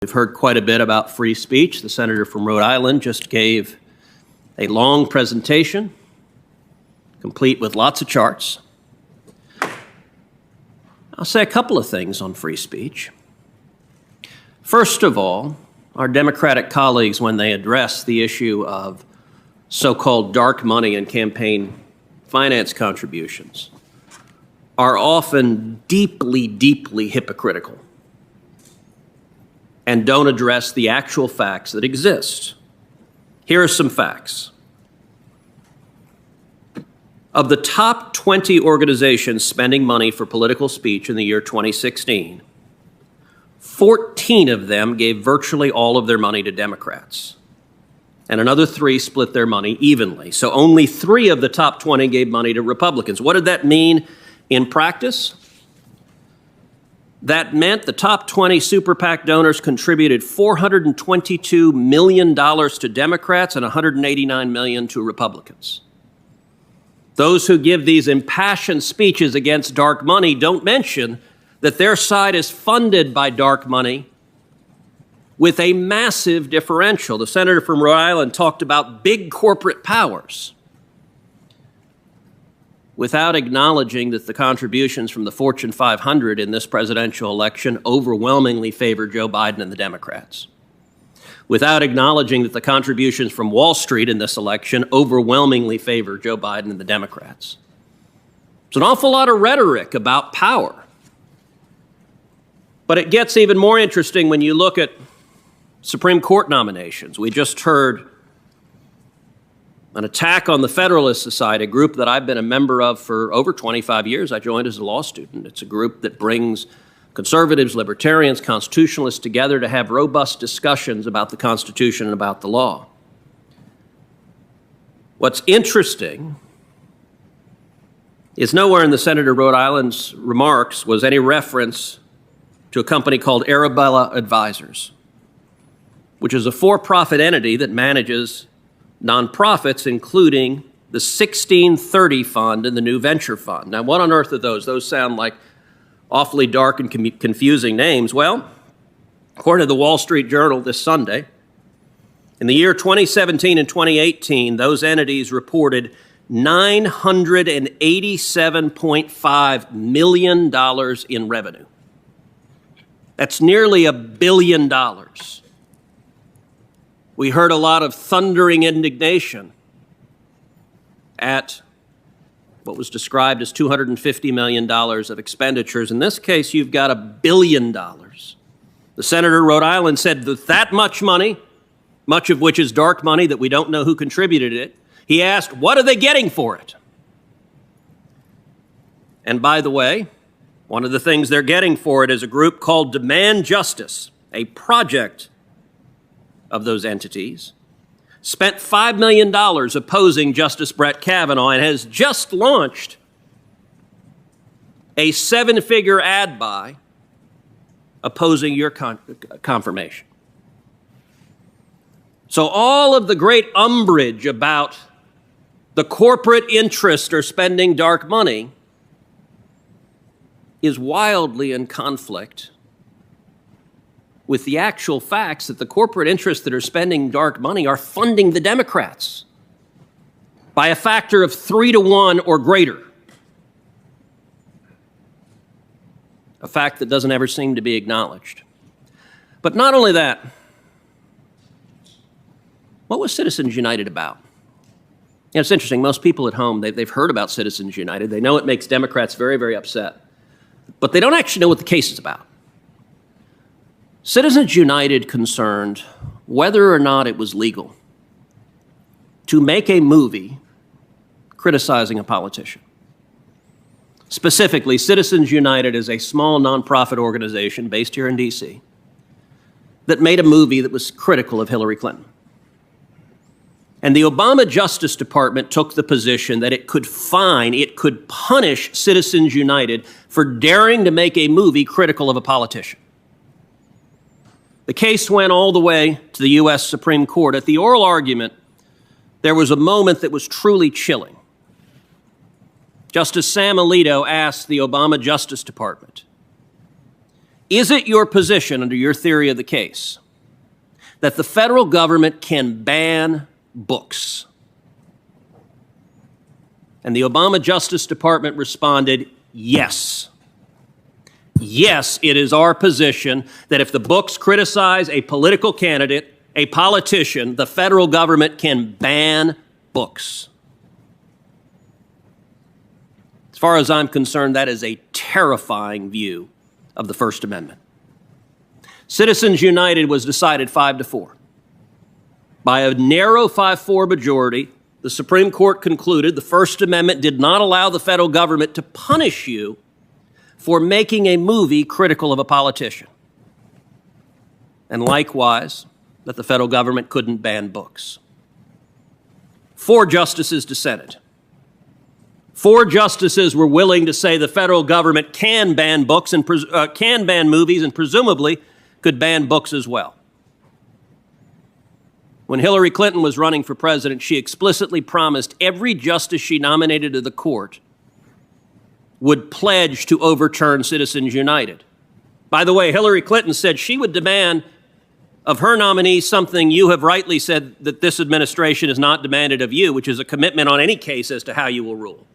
We've heard quite a bit about free speech. The senator from Rhode Island just gave a long presentation, complete with lots of charts. I'll say a couple of things on free speech. First of all, our Democratic colleagues, when they address the issue of so-called dark money and campaign finance contributions, are often deeply, deeply hypocritical and don't address the actual facts that exist. Here are some facts. Of the top 20 organizations spending money for political speech in the year 2016, 14 of them gave virtually all of their money to Democrats, and another 3 split their money evenly. So only 3 of the top 20 gave money to Republicans. What did that mean in practice? That meant the top 20 super PAC donors contributed $422 million to Democrats and $189 million to Republicans. Those who give these impassioned speeches against dark money don't mention that their side is funded by dark money with a massive differential. The senator from Rhode Island talked about big corporate powers without acknowledging that the contributions from the Fortune 500 in this presidential election overwhelmingly favor Joe Biden and the Democrats, without acknowledging that the contributions from Wall Street in this election overwhelmingly favor Joe Biden and the Democrats. It's an awful lot of rhetoric about power. But it gets even more interesting when you look at Supreme Court nominations. We just heard an attack on the Federalist Society, a group that I've been a member of for over 25 years. I joined as a law student. It's a group that brings conservatives, libertarians, constitutionalists together to have robust discussions about the Constitution and about the law. What's interesting is nowhere in the Senator Rhode Island's remarks was any reference to a company called Arabella Advisors, which is a for-profit entity that manages nonprofits, including the 1630 Fund and the New Venture Fund. Now, what on earth are those? Those sound like awfully dark and confusing names. Well, according to the Wall Street Journal this Sunday, in the year 2017 and 2018, those entities reported $987.5 million in revenue. That's nearly $1 billion. We heard a lot of thundering indignation at what was described as $250 million of expenditures. In this case, you've got $1 billion. The senator of Rhode Island said that much money, much of which is dark money that we don't know who contributed it, he asked, what are they getting for it? And by the way, one of the things they're getting for it is a group called Demand Justice, a project of those entities, spent $5 million opposing Justice Brett Kavanaugh and has just launched a 7-figure ad buy opposing your confirmation. So all of the great umbrage about the corporate interests are spending dark money is wildly in conflict with the actual facts that the corporate interests that are spending dark money are funding the Democrats by a factor of 3 to 1 or greater. A fact that doesn't ever seem to be acknowledged. But not only that, what was Citizens United about? You know, it's interesting, most people at home, they've heard about Citizens United. They know it makes Democrats very, very upset. But they don't actually know what the case is about. Citizens United concerned whether or not it was legal to make a movie criticizing a politician. Specifically, Citizens United is a small nonprofit organization based here in D.C. that made a movie that was critical of Hillary Clinton. And the Obama Justice Department took the position that it could punish Citizens United for daring to make a movie critical of a politician. The case went all the way to the U.S. Supreme Court. At the oral argument, there was a moment that was truly chilling. Justice Sam Alito asked the Obama Justice Department, Is it your position, under your theory of the case, that the federal government can ban books? And the Obama Justice Department responded, yes. Yes, it is our position that if the books criticize a political candidate, a politician, the federal government can ban books. As far as I'm concerned, that is a terrifying view of the First Amendment. Citizens United was decided 5-4. By a narrow 5-4 majority, the Supreme Court concluded the First Amendment did not allow the federal government to punish you for making a movie critical of a politician. And likewise, that the federal government couldn't ban books. 4 justices dissented. 4 justices were willing to say the federal government can ban books and can ban movies and presumably could ban books as well. When Hillary Clinton was running for president, she explicitly promised every justice she nominated to the court would pledge to overturn Citizens United. By the way, Hillary Clinton said she would demand of her nominee something you have rightly said that this administration has not demanded of you, which is a commitment on any case as to how you will rule.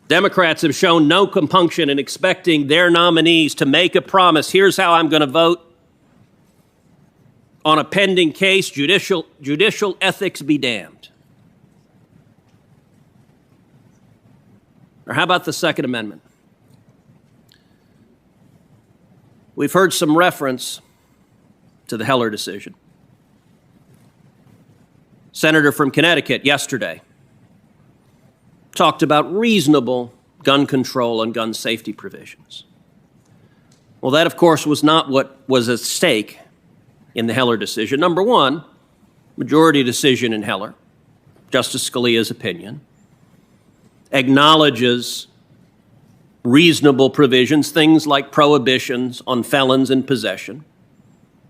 Democrats have shown no compunction in expecting their nominees to make a promise. Here's how I'm going to vote on a pending case. Judicial ethics be damned. Or how about the Second Amendment? We've heard some reference to the Heller decision. Senator from Connecticut yesterday talked about reasonable gun control and gun safety provisions. Well, that, of course, was not what was at stake in the Heller decision. Number one, majority decision in Heller, Justice Scalia's opinion, acknowledges reasonable provisions, things like prohibitions on felons in possession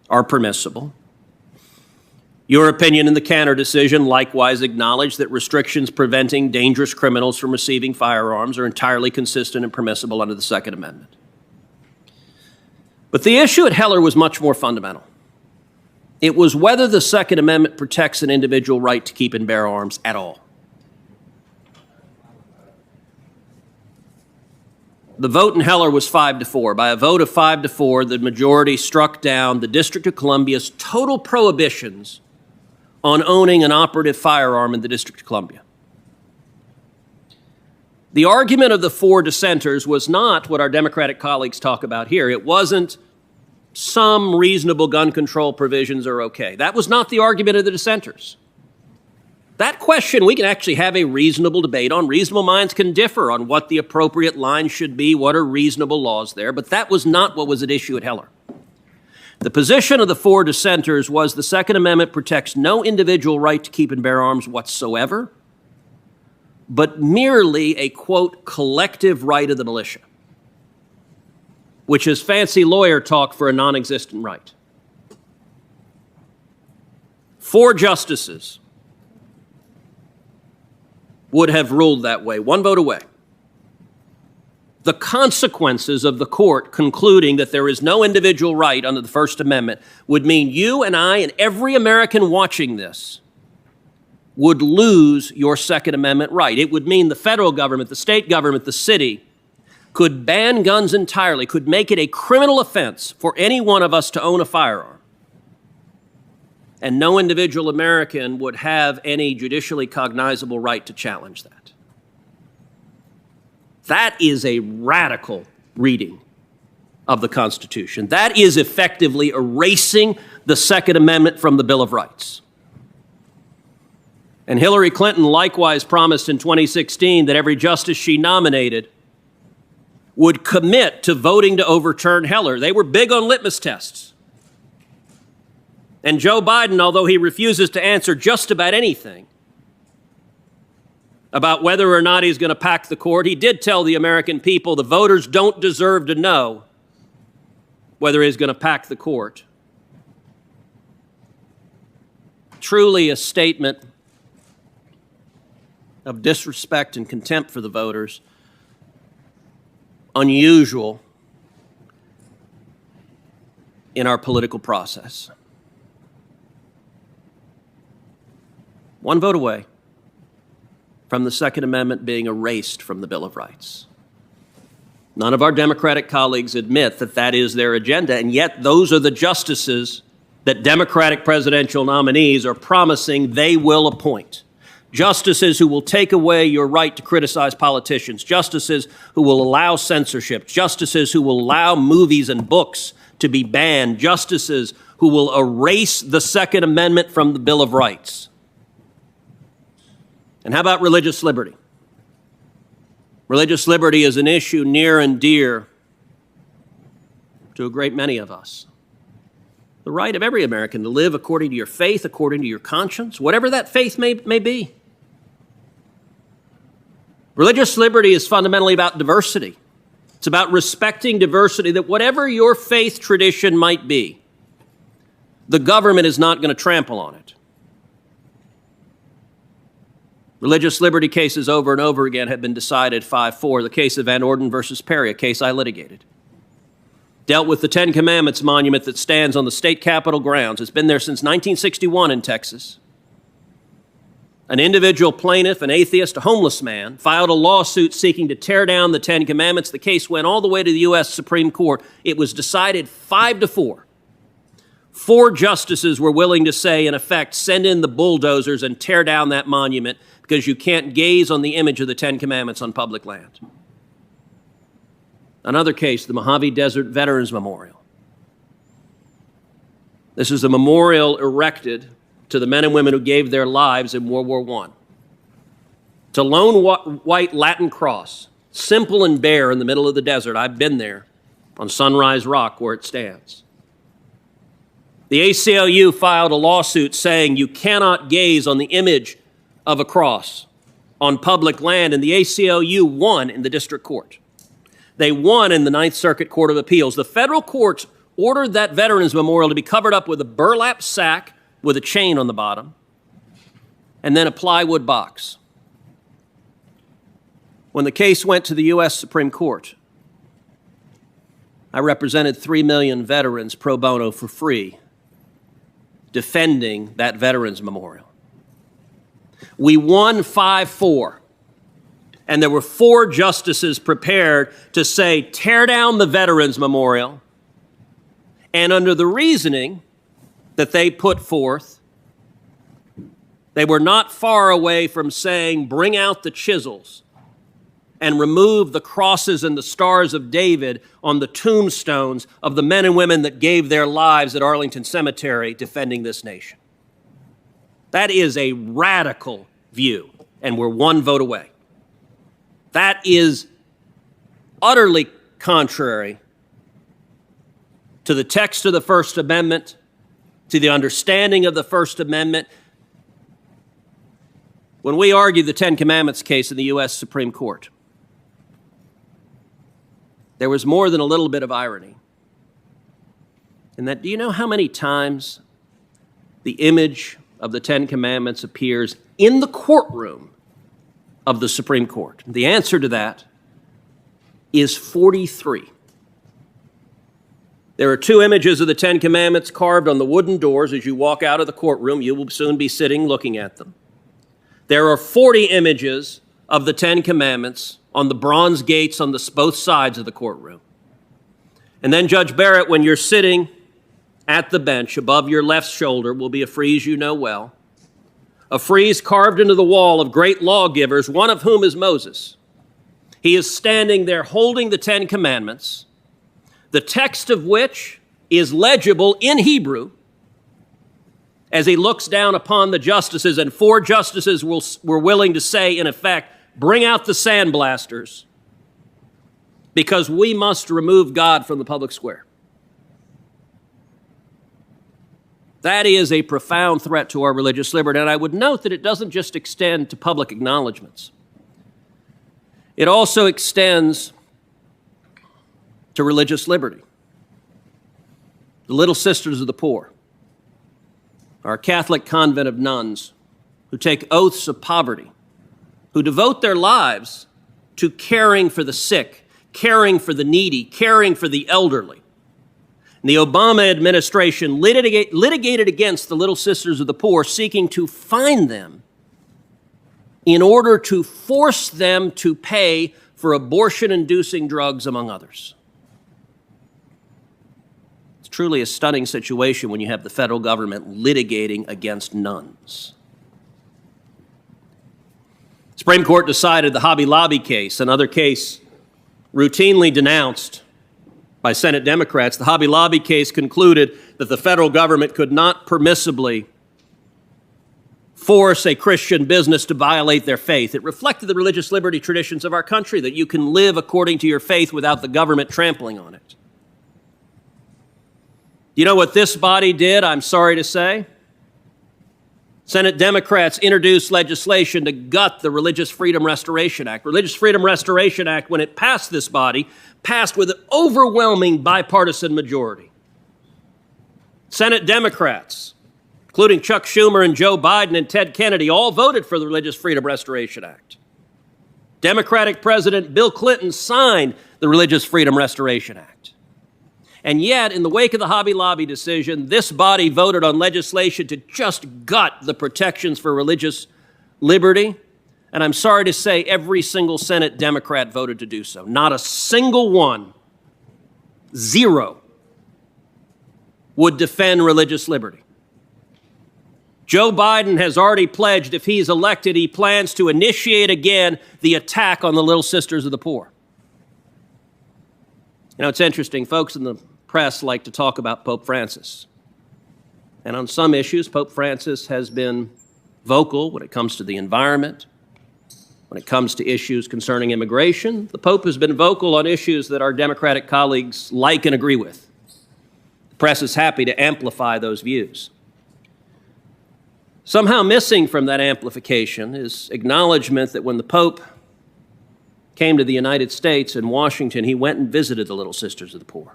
are permissible. Your opinion in the Cantor decision likewise acknowledged that restrictions preventing dangerous criminals from receiving firearms are entirely consistent and permissible under the Second Amendment. But the issue at Heller was much more fundamental. It was whether the Second Amendment protects an individual right to keep and bear arms at all. The vote in Heller was 5-4. By a vote of 5-4, the majority struck down the District of Columbia's total prohibitions on owning an operative firearm in the District of Columbia. The argument of the 4 dissenters was not what our Democratic colleagues talk about here. It wasn't some reasonable gun control provisions are okay. That was not the argument of the dissenters. That question we can actually have a reasonable debate on. Reasonable minds can differ on what the appropriate line should be, what are reasonable laws there, but that was not what was at issue at Heller. The position of the 4 dissenters was the Second Amendment protects no individual right to keep and bear arms whatsoever, but merely a, quote, collective right of the militia, which is fancy lawyer talk for a non-existent right. 4 justices would have ruled that way, 1 vote away. The consequences of the court concluding that there is no individual right under the First Amendment would mean you and I and every American watching this would lose your Second Amendment right. It would mean the federal government, the state government, the city could ban guns entirely, could make it a criminal offense for any one of us to own a firearm. And no individual American would have any judicially cognizable right to challenge that. That is a radical reading of the Constitution. That is effectively erasing the Second Amendment from the Bill of Rights. And Hillary Clinton likewise promised in 2016 that every justice she nominated would commit to voting to overturn Heller. They were big on litmus tests. And Joe Biden, although he refuses to answer just about anything about whether or not he's going to pack the court, he did tell the American people the voters don't deserve to know whether he's going to pack the court. Truly a statement of disrespect and contempt for the voters unusual in our political process. One vote away from the Second Amendment being erased from the Bill of Rights. None of our Democratic colleagues admit that that is their agenda, and yet those are the justices that Democratic presidential nominees are promising they will appoint. Justices who will take away your right to criticize politicians, justices who will allow censorship, justices who will allow movies and books to be banned, justices who will erase the Second Amendment from the Bill of Rights. And how about religious liberty? Religious liberty is an issue near and dear to a great many of us. The right of every American to live according to your faith, according to your conscience, whatever that faith may be. Religious liberty is fundamentally about diversity. It's about respecting diversity, that whatever your faith tradition might be, the government is not going to trample on it. Religious liberty cases over and over again have been decided 5-4. The case of Van Orden versus Perry, a case I litigated, dealt with the Ten Commandments monument that stands on the state capitol grounds. It's been there since 1961 in Texas. An individual plaintiff, an atheist, a homeless man, filed a lawsuit seeking to tear down the Ten Commandments. The case went all the way to the U.S. Supreme Court. It was decided 5-4. 4 justices were willing to say, in effect, send in the bulldozers and tear down that monument because you can't gaze on the image of the Ten Commandments on public land. Another case, the Mojave Desert Veterans Memorial. This is a memorial erected to the men and women who gave their lives in World War I. It's a lone white Latin cross, simple and bare in the middle of the desert. I've been there on Sunrise Rock where it stands. The ACLU filed a lawsuit saying you cannot gaze on the image of a cross on public land, and the ACLU won in the district court. They won in the Ninth Circuit Court of Appeals. The federal courts ordered that Veterans Memorial to be covered up with a burlap sack with a chain on the bottom, and then a plywood box. When the case went to the U.S. Supreme Court, I represented 3 million veterans pro bono for free, defending that Veterans Memorial. We won 5-4, and there were 4 justices prepared to say, tear down the Veterans Memorial, and under the reasoning that they put forth, they were not far away from saying, bring out the chisels and remove the crosses and the stars of David on the tombstones of the men and women that gave their lives at Arlington Cemetery defending this nation. That is a radical view, and we're 1 vote away. That is utterly contrary to the text of the First Amendment, to the understanding of the First Amendment. When we argued the Ten Commandments case in the U.S. Supreme Court, there was more than a little bit of irony. In that, do you know how many times the image of the Ten Commandments appears in the courtroom of the Supreme Court? The answer to that is 43. There are 2 images of the Ten Commandments carved on the wooden doors. As you walk out of the courtroom, you will soon be sitting looking at them. There are 40 images of the Ten Commandments on the bronze gates on both sides of the courtroom. And then, Judge Barrett, when you're sitting at the bench, above your left shoulder will be a frieze you know well, a frieze carved into the wall of great lawgivers, one of whom is Moses. He is standing there holding the Ten Commandments, the text of which is legible in Hebrew, as he looks down upon the justices, and 4 justices were willing to say, in effect, bring out the sandblasters, because we must remove God from the public square. That is a profound threat to our religious liberty, and I would note that it doesn't just extend to public acknowledgments. It also extends to religious liberty. The Little Sisters of the Poor are a Catholic convent of nuns who take oaths of poverty, who devote their lives to caring for the sick, caring for the needy, caring for the elderly. And the Obama administration litigated against the Little Sisters of the Poor, seeking to fine them in order to force them to pay for abortion-inducing drugs, among others. It's truly a stunning situation when you have the federal government litigating against nuns. The Supreme Court decided the Hobby Lobby case, another case routinely denounced by Senate Democrats. The Hobby Lobby case concluded that the federal government could not permissibly force a Christian business to violate their faith. It reflected the religious liberty traditions of our country, that you can live according to your faith without the government trampling on it. You know what this body did, I'm sorry to say? Senate Democrats introduced legislation to gut the Religious Freedom Restoration Act. Religious Freedom Restoration Act, when it passed this body, passed with an overwhelming bipartisan majority. Senate Democrats, including Chuck Schumer and Joe Biden and Ted Kennedy, all voted for the Religious Freedom Restoration Act. Democratic President Bill Clinton signed the Religious Freedom Restoration Act. And yet, in the wake of the Hobby Lobby decision, this body voted on legislation to just gut the protections for religious liberty. And I'm sorry to say, every single Senate Democrat voted to do so. Not a single one, zero, would defend religious liberty. Joe Biden has already pledged, if he's elected, he plans to initiate again the attack on the Little Sisters of the Poor. You know, it's interesting, folks in the press like to talk about Pope Francis. And on some issues, Pope Francis has been vocal when it comes to the environment, when it comes to issues concerning immigration. The Pope has been vocal on issues that our Democratic colleagues like and agree with. The press is happy to amplify those views. Somehow missing from that amplification is acknowledgement that when the Pope came to the United States in Washington, he went and visited the Little Sisters of the Poor.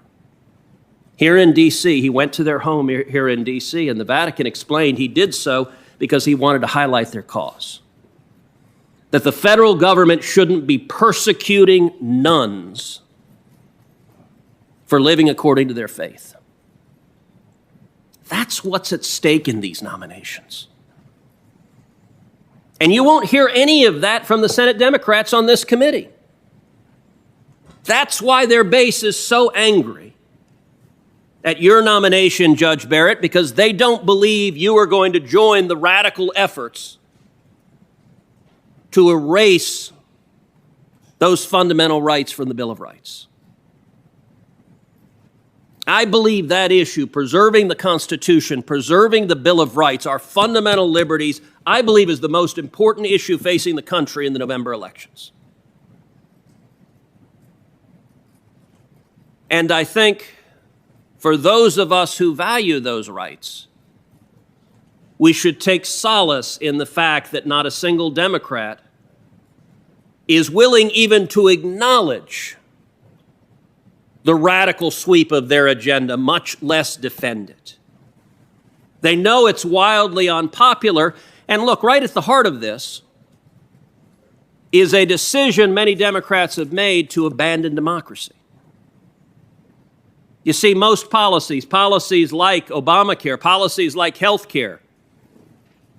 Here in D.C., he went to their home here in D.C., and the Vatican explained he did so because he wanted to highlight their cause. That the federal government shouldn't be persecuting nuns for living according to their faith. That's what's at stake in these nominations. And you won't hear any of that from the Senate Democrats on this committee. That's why their base is so angry at your nomination, Judge Barrett, because they don't believe you are going to join the radical efforts to erase those fundamental rights from the Bill of Rights. I believe that issue, preserving the Constitution, preserving the Bill of Rights, our fundamental liberties, I believe is the most important issue facing the country in the November elections. And I think for those of us who value those rights, we should take solace in the fact that not a single Democrat is willing even to acknowledge the radical sweep of their agenda, much less defend it. They know it's wildly unpopular, and look, right at the heart of this is a decision many Democrats have made to abandon democracy. You see, most policies like Obamacare, policies like health care,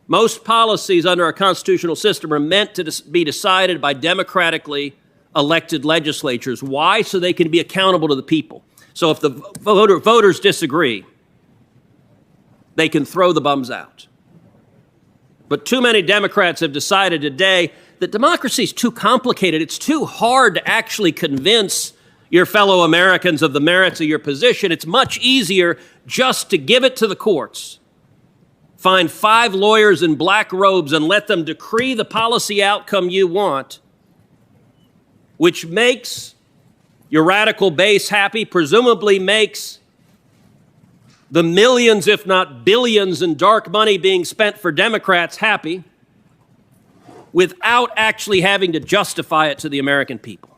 most policies under our constitutional system are meant to be decided by democratically elected legislatures. Why? So they can be accountable to the people. So if the voters disagree, they can throw the bums out. But too many Democrats have decided today that democracy is too complicated. It's too hard to actually convince your fellow Americans of the merits of your position. It's much easier just to give it to the courts. Find 5 lawyers in black robes and let them decree the policy outcome you want, which makes your radical base happy, presumably makes the millions, if not billions, in dark money being spent for Democrats happy, without actually having to justify it to the American people.